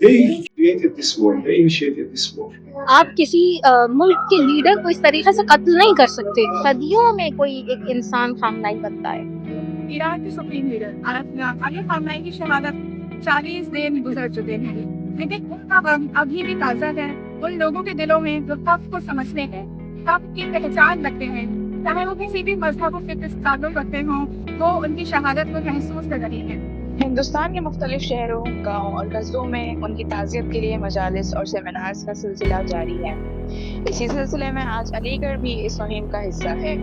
They created this war. They initiated this war. آپ کسی ملک کے لیڈر کو اس طریقے سے قتل نہیں کر سکتے. صدیوں میں کوئی ایک انسان خامنائی بنتا ہے. ایران کے سپریم لیڈر علی خامنائی کی شہادت 40 دن گزر چکے ہیں، لیکن ان کا غم ابھی بھی تازہ ہے ان لوگوں کے دلوں میں جو حق کو سمجھتے ہیں، حق کی پہچان رکھتے ہیں، چاہے وہ کسی بھی مذہب و فکر سے تعلق رکھتے ہوں، وہ ان کی شہادت کو محسوس کر رہے ہیں. ہندوستان کے مختلف شہروں، گاؤں اور قصبوں میں ان کی تعزیت کے لیے مجالس اور سیمینارز کا سلسلہ جاری ہے. اسی سلسلے میں آج علی گڑھ بھی اس مہم کا حصہ ہے.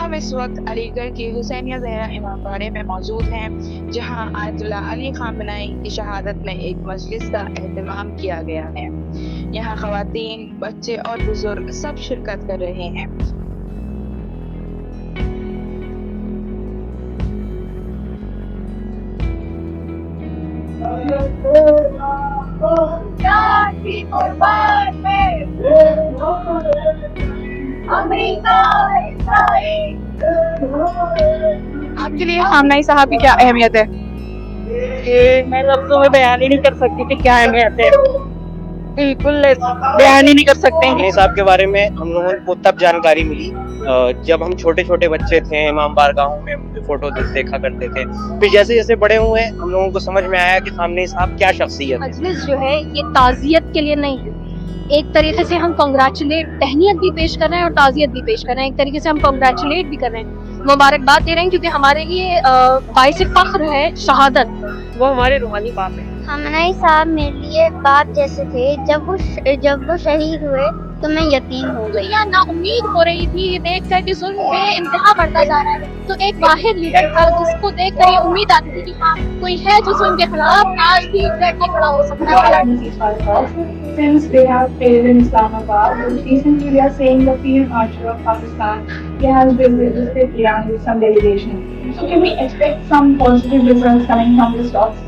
ہم اس وقت علی گڑھ کی حسینیہ زہرا امام باڑے میں موجود ہیں، جہاں آیت اللہ علی خامنائی کی شہادت میں ایک مجلس کا اہتمام کیا گیا ہے. یہاں خواتین، بچے اور بزرگ سب شرکت کر رہے ہیں. آپ کے لیے خامنائی صاحب کی کیا اہمیت ہے؟ میں لفظوں میں بیان ہی نہیں کر سکتی کہ کیا اہمیت ہے، بالکل بیان ہی نہیں کر سکتے. خامنائی صاحب کے بارے میں ہم لوگوں کو تب جانکاری ملی جب ہم چھوٹے چھوٹے بچے تھے، امام بارگاہوں میں فوٹو دیکھا کرتے تھے. پھر جیسے جیسے بڑے ہوئے ہم لوگوں کو سمجھ میں آیا کہ خامنائی صاحب کیا شخصیت ہے. مجلس جو ہے یہ تعزیت کے لیے نہیں ہے، ایک طریقے سے ہم تہنیت بھی پیش کر رہے ہیں اور تعزیت بھی پیش کر رہے ہیں. ایک طریقے سے ہم کنگریچولیٹ بھی کر رہے ہیں، مبارکباد دے رہے ہیں، کیونکہ ہمارے لیے باعث فخر ہے شہادت. وہ ہمارے روحانی باپ ہیں. خامنائی صاحب میرے لیے باپ جیسے تھے. جب وہ شہید ہوئے تو میں یتیم ہو گئی. یا نا امید ہو رہی تھی یہ دیکھ کر کہ ظلم بے انتہا بڑھتا جا رہا ہے، تو ایک واحد لیڈر تھا جس کو دیکھ کر یہ امید آتی تھی کہ ہاں کوئی ہے جو ظلم کے خلاف آج بھی ڈٹ کے کھڑا ہو سکتا ہے. Since they have failed in Islamabad, recently they are saying the field marshal of Pakistan has been visited Iran with some delegation. So can we expect some positive results coming from this talks?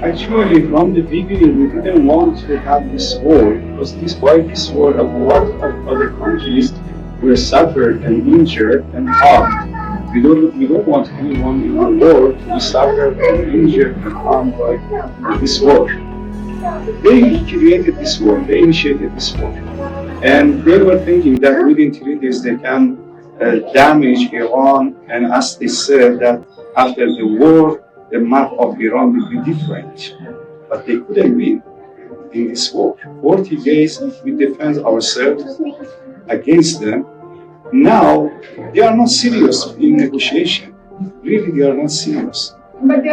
Actually, from the beginning, we didn't want to have this war because this war, a lot of other countries were suffered and injured and harmed. We don't want anyone in the world to be suffered and injured and harmed by this war. They created this war. They initiated this war, and they were thinking that within 3 days they can damage Iran. And as they said that after the war, the map of Iran will be different, but they couldn't win in this war. 40 days we defend ourselves against them. Now they are not serious in negotiation. Really, they are not serious. But they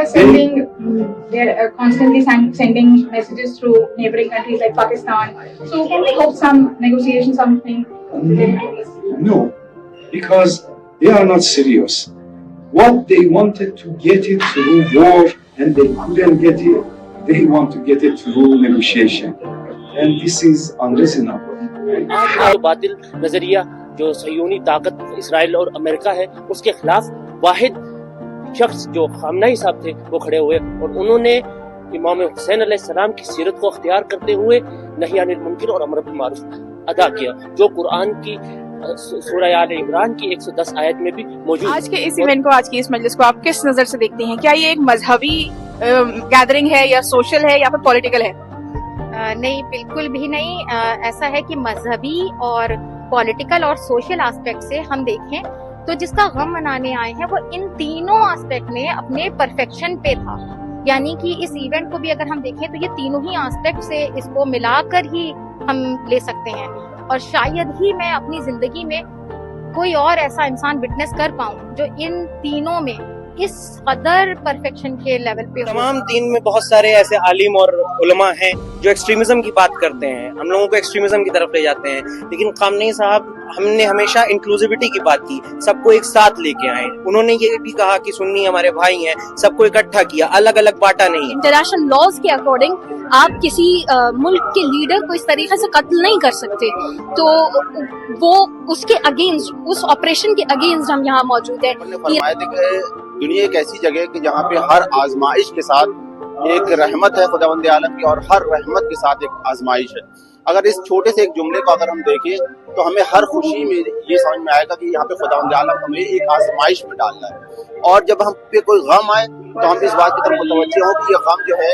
are constantly sending messages through neighboring countries like Pakistan. So can we hope some negotiation, something? No, because they are not serious. What they wanted to get it through war and they couldn't get it, they want to get it through negotiation. And this is unreasonable. جو باطل نظریہ جو صہیونی طاقت اسرائیل اور امریکہ ہے اس کے خلاف واحد شخص جو خامنائی صاحب تھے وہ کھڑے ہوئے اور انہوں نے امام حسین علیہ السلام کی سیرت کو اختیار کرتے ہوئے نہی عن المنکر اور امر بالمعروف ادا کیا، جو قرآن کی سورہ آل عمران کی 110 آیت میں بھی موجود. آج کے اس ایونٹ کو، آج کی اس مجلس کو آپ کس نظر سے دیکھتے ہیں؟ کیا یہ ایک مذہبی گیدرنگ ہے یا سوشل ہے یا پھر پولیٹیکل ہے؟ نہیں، بالکل بھی نہیں. ایسا ہے کہ مذہبی اور پولیٹیکل اور سوشل آسپیکٹ سے ہم دیکھیں تو جس کا غم منانے آئے ہیں وہ ان تینوں آسپیکٹ میں اپنے پرفیکشن پہ تھا. یعنی کہ اس ایونٹ کو بھی اگر ہم دیکھیں تو یہ تینوں ہی آسپیکٹ سے اس کو ملا کر ہی ہم لے سکتے ہیں، اور شاید ہی میں اپنی زندگی میں کوئی اور ایسا انسان وٹنس کر پاؤں جو ان تینوں میں اس قدر پرفیکشن کے لیول پہ. تمام دین میں بہت سارے ایسے عالم اور علماء ہیں جو ایکسٹریمزم کی بات کرتے ہیں، ہم لوگوں کو ایکسٹریمزم کی طرف لے جاتے ہیں، لیکن خامنائی صاحب ہم نے ہمیشہ انکلوزیوٹی کی بات کی، سب کو ایک ساتھ لے کے آئے. انہوں نے یہ بھی کہا کہ سنی ہمارے بھائی ہیں، سب کو اکٹھا کیا، الگ الگ بانٹا نہیں. انٹرنیشنل لاز کے اکارڈنگ آپ کسی ملک کے لیڈر کو اس طریقے سے قتل نہیں کر سکتے، تو وہ اس کے اگینسٹ، اس آپریشن کے اگینسٹ ہم یہاں موجود ہیں. دنیا ایک ایسی جگہ ہے کہ جہاں پہ ہر آزمائش کے ساتھ ایک رحمت ہے خداوند عالم کی، اور ہر رحمت کے ساتھ ایک آزمائش ہے. اگر اس چھوٹے سے ایک جملے کو اگر ہم دیکھیں تو ہمیں ہر خوشی میں یہ سمجھ میں آئے گا کہ یہاں پہ خداوند عالم ہمیں ایک آزمائش میں ڈال رہا ہے، اور جب ہم پہ کوئی غم آئے تو ہم اس بات کی طرف متوجہ ہوں کہ یہ غم جو ہے